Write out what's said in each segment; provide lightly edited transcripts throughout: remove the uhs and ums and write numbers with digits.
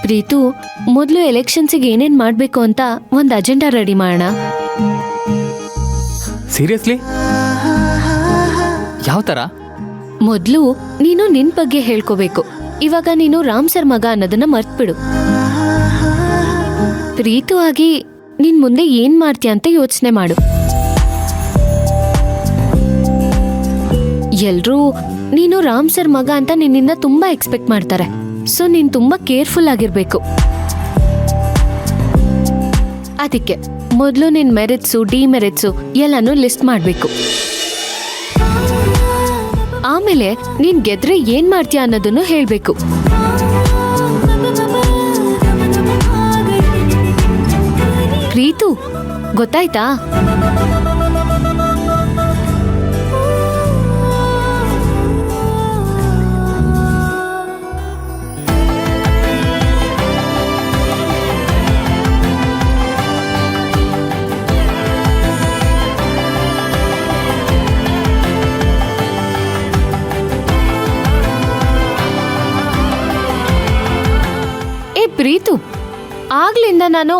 ಪ್ರೀತು, ಮೊದಲು ಎಲೆಕ್ಷನ್ಸಿಗೆ ಏನೇನ್ ಮಾಡ್ಬೇಕು ಅಂತ ಒಂದು ಅಜೆಂಡಾ ರೆಡಿ ಮಾಡೋಣ. ಸೀರಿಯಸ್ಲಿ? ಯಾವ ಥರ? ಮೊದಲು ನೀನು ನಿನ್ ಬಗ್ಗೆ ಹೇಳ್ಕೋಬೇಕು. ಇವಾಗ ನೀನು ರಾಮ್ ಸರ್ ಮಗ ಅನ್ನೋದನ್ನ ಮರ್ತ್ಬಿಡು. ಪ್ರೀತು ಆಗಿ ನೀನ್ ಮುಂದೆ ಏನ್ ಮಾಡ್ತೀಯ ಅಂತ ಯೋಚನೆ ಮಾಡು. ಎಲ್ರೂ ನೀನು ರಾಮ್ ಸರ್ ಮಗ ಅಂತ ನಿನ್ನಿಂದ ತುಂಬಾ ಎಕ್ಸ್ಪೆಕ್ಟ್ ಮಾಡ್ತಾರೆ. ಸೊ ನೀನ್ ತುಂಬಾ ಕೇರ್ಫುಲ್ ಆಗಿರ್ಬೇಕು. ಅದಕ್ಕೆ ಮೊದಲು ನಿನ್ ಮೆರಿಟ್ಸು ಡಿಮೆರಿಟ್ಸು ಎಲ್ಲಾನು ಲಿಸ್ಟ್ ಮಾಡ್ಬೇಕು. ಆಮೇಲೆ ನೀನ್ ಗೆದ್ರೆ ಏನ್ ಮಾಡ್ತೀಯ ಅನ್ನೋದನ್ನು ಹೇಳ್ಬೇಕು. ಪ್ರೀತು, ಗೊತ್ತಾಯ್ತಾ? ಪ್ರೀತು, ಆಗ್ಲಿಂದ ನಾನು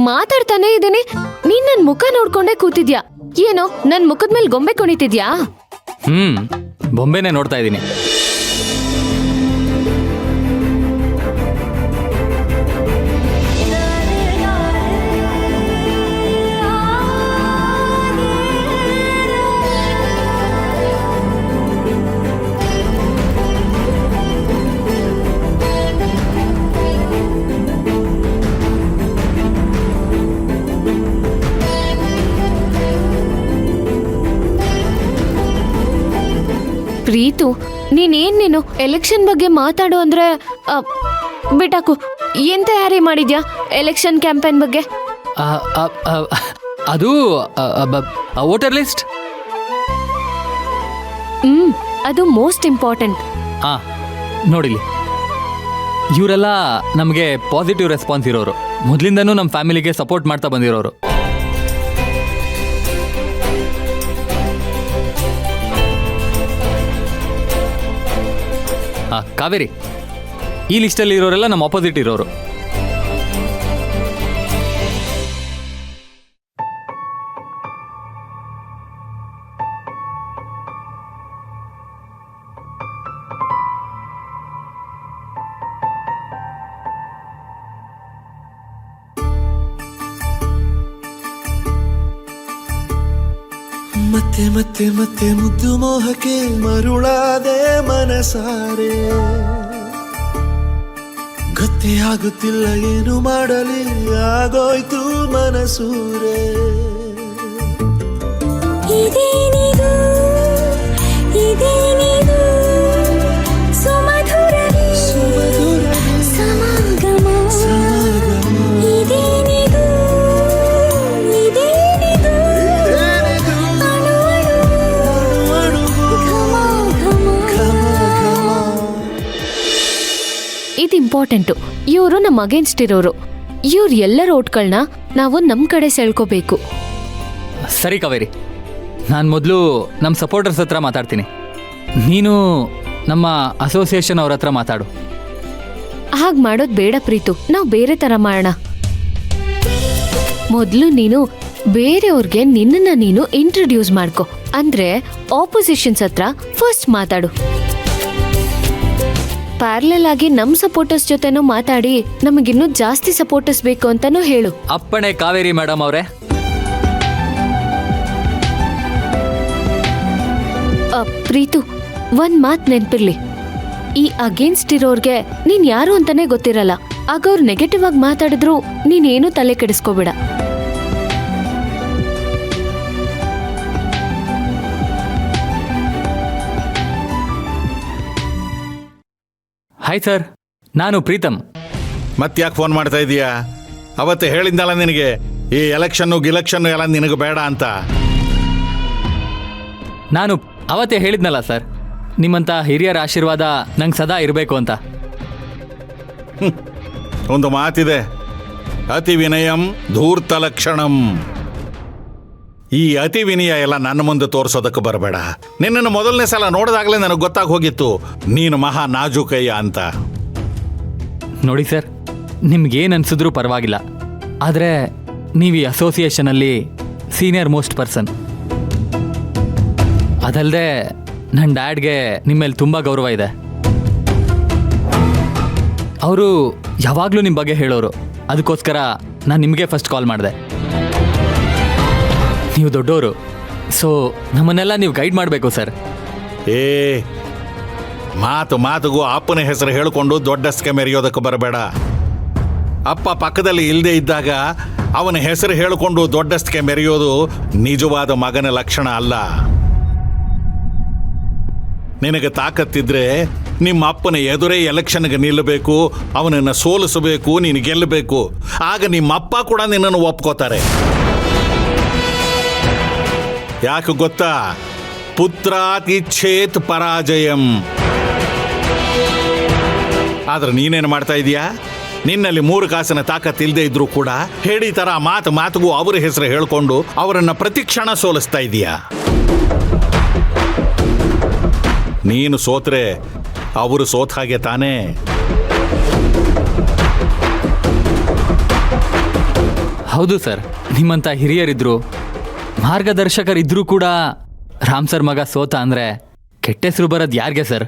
ಮಾತಾಡ್ತಾನೆ ಇದ್ದೀನಿ, ನೀನ್ ನನ್ ಮುಖ ನೋಡ್ಕೊಂಡೇ ಕೂತಿದ್ಯಾ. ಏನೋ ನನ್ ಮುಖದ ಮೇಲೆ ಗೊಂಬೆ ಕುಣಿತಿದ್ಯಾ? ಬೊಂಬೆನೆ ನೋಡ್ತಾ ಇದ್ದೀನಿ. ಪ್ರೀತು, ನೀನು ಎಲೆಕ್ಷನ್ ಬಗ್ಗೆ ಮಾತಾಡು ಅಂದ್ರೆ ಬಿಟಾಕು. ಏನ್ ತಯಾರಿ ಮಾಡಿದ್ಯಾ ಎಲೆಕ್ಷನ್ ಕ್ಯಾಂಪೇನ್ ಬಗ್ಗೆ? ಅದು ವೋಟರ್ ಲಿಸ್ಟ್. ಅದು ಮೋಸ್ಟ್ ಇಂಪಾರ್ಟೆಂಟ್. ನೋಡಿಲಿ, ಇವರೆಲ್ಲ ನಮಗೆ ಪಾಸಿಟಿವ್ ರೆಸ್ಪಾನ್ಸ್ ಇರೋರು, ಮೊದಲಿಂದನೂ ನಮ್ಮ ಫ್ಯಾಮಿಲಿಗೆ ಸಪೋರ್ಟ್ ಮಾಡ್ತಾ ಬಂದಿರೋರು. ಕಾವೇರಿ, ಈ ಲಿಸ್ಟಲ್ಲಿ ಇರೋರೆಲ್ಲ ನಮ್ಮ ಆಪೋಸಿಟ್ ಇರೋರು. ಮತ್ತೆ ಮತ್ತೆ ಮತ್ತೆ ಮುದ್ದು ಮೋಹಕ್ಕೆ ಮರುಳಾದೆ ಮನಸಾರೆ, ಗೊತ್ತೇ ಆಗುತ್ತಿಲ್ಲ ಏನು ಮಾಡಲಿ, ಆಗೋಯ್ತು ಮನಸೂರೆ. ಇದೇನಿದು ಇದೇನಿದು ಸುಮಧುರವೇ ಸಮಾಗಮ, ಇದೇನಿದು ಇದೇನಿದು ಅಣು ಅಣುವು ಘಮ ಘಮ. ಇದು ಇಂಪಾರ್ಟೆಂಟು. ಇವರು ನಮ್ಮ ಅಗೇನ್ಸ್ಟ್ ಇರೋರು. ಇವ್ರ ಎಲ್ಲರ ಓಟ್ಗಳನ್ನ ನಾವು ನಮ್ ಕಡೆ ಸೆಳ್ಕೋಬೇಕು. ಸರಿ ಕಾವೇರಿ, ನಾನು ಮೊದಲು ನಮ್ಮ ಸಪೋರ್ಟರ್ಸ್ ಹತ್ರ ಮಾತಾಡ್ತೀನಿ, ನೀನು ನಮ್ಮ ಅಸೋಸಿಯೇಷನ್ ಅವ್ರ ಹತ್ರ ಮಾತಾಡು. ಹಾಗೆ ಮಾಡೋದು ಬೇಡ ಪ್ರೀತು, ನಾವು ಬೇರೆ ಥರ ಮಾಡೋಣ. ಮೊದಲು ನೀನು ಬೇರೆಯವ್ರಿಗೆ ನಿನ್ನನ್ನ ನೀನು ಇಂಟ್ರೊಡ್ಯೂಸ್ ಮಾಡ್ಕೊ. ಅಂದ್ರೆ ಆಪೋಸಿಷನ್ಸ್ ಹತ್ರ ಫಸ್ಟ್ ಮಾತಾಡು. ಪ್ಯಾರಲಲ್ ಆಗಿ ನಮ್ ಸಪೋರ್ಟರ್ಸ್ ಜೊತೆನೂ ಮಾತಾಡಿ ನಮಗಿನ್ನೂ ಜಾಸ್ತಿ ಸಪೋರ್ಟರ್ಸ್ ಬೇಕು ಅಂತಾನೂ ಹೇಳು. ಅಪ್ಪಣೆ ಕಾವೇರಿ ಮೇಡಮ್ ಅವರೇ. ಪ್ರೀತು, ಒಂದ್ ಮಾತ್ ನೆನ್ಪಿರ್ಲಿ, ಈ ಅಗೇನ್ಸ್ಟ್ ಇರೋರ್ಗೆ ನೀನ್ ಯಾರು ಅಂತಾನೆ ಗೊತ್ತಿರಲ್ಲ. ಆಗ ಅವ್ರು ನೆಗೆಟಿವ್ ಆಗಿ ಮಾತಾಡಿದ್ರು ನೀನೇನು ತಲೆ ಕೆಡಿಸ್ಕೋಬೇಡ. ಹಾಯ್ ಸರ್, ನಾನು ಪ್ರೀತಮ್. ಮತ್ತ್ಯಾಕೆ ಫೋನ್ ಮಾಡ್ತಾ ಇದೀಯಾ? ಅವತ್ತು ಹೇಳಿದ್ದಲ್ಲ ನಿನಗೆ, ಈ ಎಲೆಕ್ಷನ್ನು ಗಿಲೆಕ್ಷನ್ನು ಎಲ್ಲ ನಿನಗೆ ಬೇಡ ಅಂತ. ನಾನು ಅವತ್ತೇ ಹೇಳಿದ್ನಲ್ಲ ಸರ್, ನಿಮ್ಮಂಥ ಹಿರಿಯರ ಆಶೀರ್ವಾದ ನಂಗೆ ಸದಾ ಇರಬೇಕು ಅಂತ. ಒಂದು ಮಾತಿದೆ, ಅತಿ ವಿನಯಂ ಧೂರ್ತ ಲಕ್ಷಣಂ. ಈ ಅತಿ ವಿನಯ ಎಲ್ಲ ನನ್ನ ಮುಂದೆ ತೋರಿಸೋದಕ್ಕೆ ಬರಬೇಡ. ನಿನ್ನನ್ನು ಮೊದಲನೇ ಸಲ ನೋಡಿದಾಗಲೇ ನನಗೆ ಗೊತ್ತಾಗಿ ಹೋಗಿತ್ತು ನೀನು ಮಹಾ ನಾಜೂಕಯ್ಯ ಅಂತ. ನೋಡಿ ಸರ್, ನಿಮ್ಗೇನು ಅನ್ಸಿದ್ರೂ ಪರವಾಗಿಲ್ಲ, ಆದರೆ ನೀವು ಈ ಅಸೋಸಿಯೇಷನಲ್ಲಿ ಸೀನಿಯರ್ ಮೋಸ್ಟ್ ಪರ್ಸನ್. ಅದಲ್ಲದೆ ನನ್ನ ಡ್ಯಾಡ್ಗೆ ನಿಮ್ಮ ಮೇಲೆ ತುಂಬ ಗೌರವ ಇದೆ. ಅವರು ಯಾವಾಗಲೂ ನಿಮ್ಮ ಬಗ್ಗೆ ಹೇಳೋರು. ಅದಕ್ಕೋಸ್ಕರ ನಾನು ನಿಮಗೆ ಫಸ್ಟ್ ಕಾಲ್ ಮಾಡಿದೆ. ನೀವು ದೊಡ್ಡವರು, ಸೊ ನಮ್ಮನ್ನೆಲ್ಲ ನೀವು ಗೈಡ್ ಮಾಡಬೇಕು ಸರ್. ಏ, ಮಾತಿಗೂ ಅಪ್ಪನ ಹೆಸರು ಹೇಳಿಕೊಂಡು ದೊಡ್ಡಸ್ಕೆ ಮೆರೆಯೋದಕ್ಕೆ ಬರಬೇಡ. ಅಪ್ಪ ಪಕ್ಕದಲ್ಲಿ ಇಲ್ಲದೆ ಇದ್ದಾಗ ಅವನ ಹೆಸರು ಹೇಳಿಕೊಂಡು ದೊಡ್ಡಸ್ಕೆ ಮೆರೆಯೋದು ನಿಜವಾದ ಮಗನ ಲಕ್ಷಣ ಅಲ್ಲ. ನಿನಗೆ ತಾಕತ್ತಿದ್ರೆ ನಿಮ್ಮ ಅಪ್ಪನ ಎದುರೇ ಎಲೆಕ್ಷನ್ಗೆ ನಿಲ್ಲಬೇಕು, ಅವನನ್ನು ಸೋಲಿಸಬೇಕು, ನೀನು ಗೆಲ್ಲಬೇಕು. ಆಗ ನಿಮ್ಮ ಅಪ್ಪ ಕೂಡ ನಿನ್ನನ್ನು ಒಪ್ಕೋತಾರೆ. ಯಾಕೆ ಗೊತ್ತಾ? ಪುತ್ರಾತಿಚ್ಛೇತ್ ಪರಾಜಯಂ. ಆದ್ರೆ ನೀನೇನು ಮಾಡ್ತಾ ಇದೀಯಾ? ನಿನ್ನಲ್ಲಿ 3 ಕಾಸಿನ ತಾಕತ್ತಿಲ್ಲದೆ ಇದ್ರೂ ಕೂಡ ಹೇಳಿ ತರ ಮಾತಿಗೂ ಅವರ ಹೆಸರು ಹೇಳ್ಕೊಂಡು ಅವರನ್ನ ಪ್ರತಿಕ್ಷಣ ಸೋಲಿಸ್ತಾ ಇದೀಯಾ. ನೀನು ಸೋತ್ರೆ ಅವರು ಸೋತ ಹಾಗೆ ತಾನೇ. ಹೌದು ಸರ್, ನಿಮ್ಮಂಥ ಹಿರಿಯರಿದ್ರು, ಮಾರ್ಗದರ್ಶಕರಿದ್ರೂ ಕೂಡ ರಾಮ್ ಸರ್ ಮಗ ಸೋತ ಅಂದರೆ ಕೆಟ್ಟ ಹೆಸರು ಬರೋದು ಯಾರಿಗೆ ಸರ್?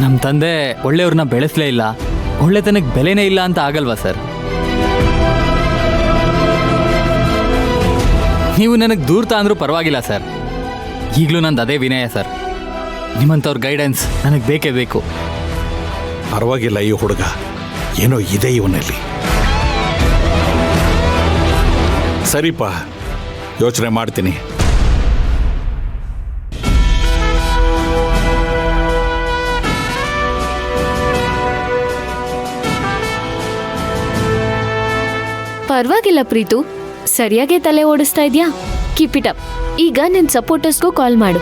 ನಮ್ಮ ತಂದೆ ಒಳ್ಳೆಯವ್ರನ್ನ ಬೆಳೆಸಲೇ ಇಲ್ಲ, ಒಳ್ಳೆತನಕ್ಕೆ ಬೆಲೆನೇ ಇಲ್ಲ ಅಂತ ಆಗಲ್ವಾ ಸರ್? ನೀವು ನನಗೆ ದೂರ್ತ ಅಂದರೂ ಪರವಾಗಿಲ್ಲ ಸರ್. ಈಗಲೂ ನಂದು ಅದೇ ವಿನಯ ಸರ್. ನಿಮ್ಮಂಥವ್ರ ಗೈಡೆನ್ಸ್ ನನಗೆ ಬೇಕೇ ಬೇಕು. ಪರವಾಗಿಲ್ಲ, ಈ ಹುಡುಗ ಏನೋ ಇದೆ ಇವನಲ್ಲಿ. ಸರಿಪ, ಯೋಚನೆ ಮಾಡ್ತೀನಿ. ಪರವಾಗಿಲ್ಲ ಪ್ರೀತು, ಸರಿಯಾಗಿ ತಲೆ ಓಡಿಸ್ತಾ ಇದ್ಯಾ. Keep it up. ಈಗ ನಿನ್ನ ಸಪೋರ್ಟರ್ಸ್ಗೂ ಕಾಲ್ ಮಾಡು.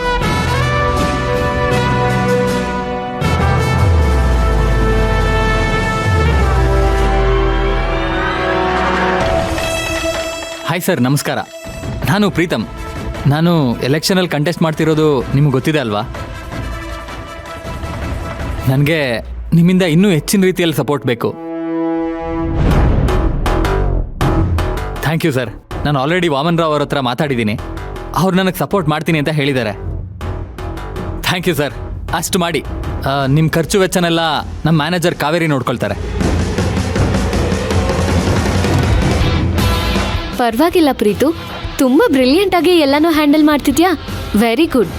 ಹಾಯ್ ಸರ್, ನಮಸ್ಕಾರ. ನಾನು ಪ್ರೀತಮ್. ನಾನು ಎಲೆಕ್ಷನಲ್ಲಿ ಕಂಟೆಸ್ಟ್ ಮಾಡ್ತಿರೋದು ನಿಮಗೆ ಗೊತ್ತಿದೆ ಅಲ್ವಾ? ನನಗೆ ನಿಮ್ಮಿಂದ ಇನ್ನೂ ಹೆಚ್ಚಿನ ರೀತಿಯಲ್ಲಿ ಸಪೋರ್ಟ್ ಬೇಕು. Thank you sir. ನಾನು ಆಲ್ರೆಡಿ ವಾಮನ್ ರಾವ್ ಅವ್ರ ಹತ್ರ ಮಾತಾಡಿದ್ದೀನಿ. ಅವ್ರು ನನಗೆ ಸಪೋರ್ಟ್ ಮಾಡ್ತೀನಿ ಅಂತ ಹೇಳಿದ್ದಾರೆ. Thank you sir. ಅಷ್ಟು ಮಾಡಿ. ನಿಮ್ಮ ಖರ್ಚು ವೆಚ್ಚನೆಲ್ಲ ನಮ್ಮ ಮ್ಯಾನೇಜರ್ ಕಾವೇರಿ ನೋಡ್ಕೊಳ್ತಾರೆ. ಪರವಾಗಿಲ್ಲ ಪ್ರೀತು, ತುಂಬಾ ಬ್ರಿಲಿಯಂಟ್ ಆಗಿ ಎಲ್ಲನೂ ಹ್ಯಾಂಡಲ್ ಮಾಡ್ತಿದ್ಯಾ. Very good.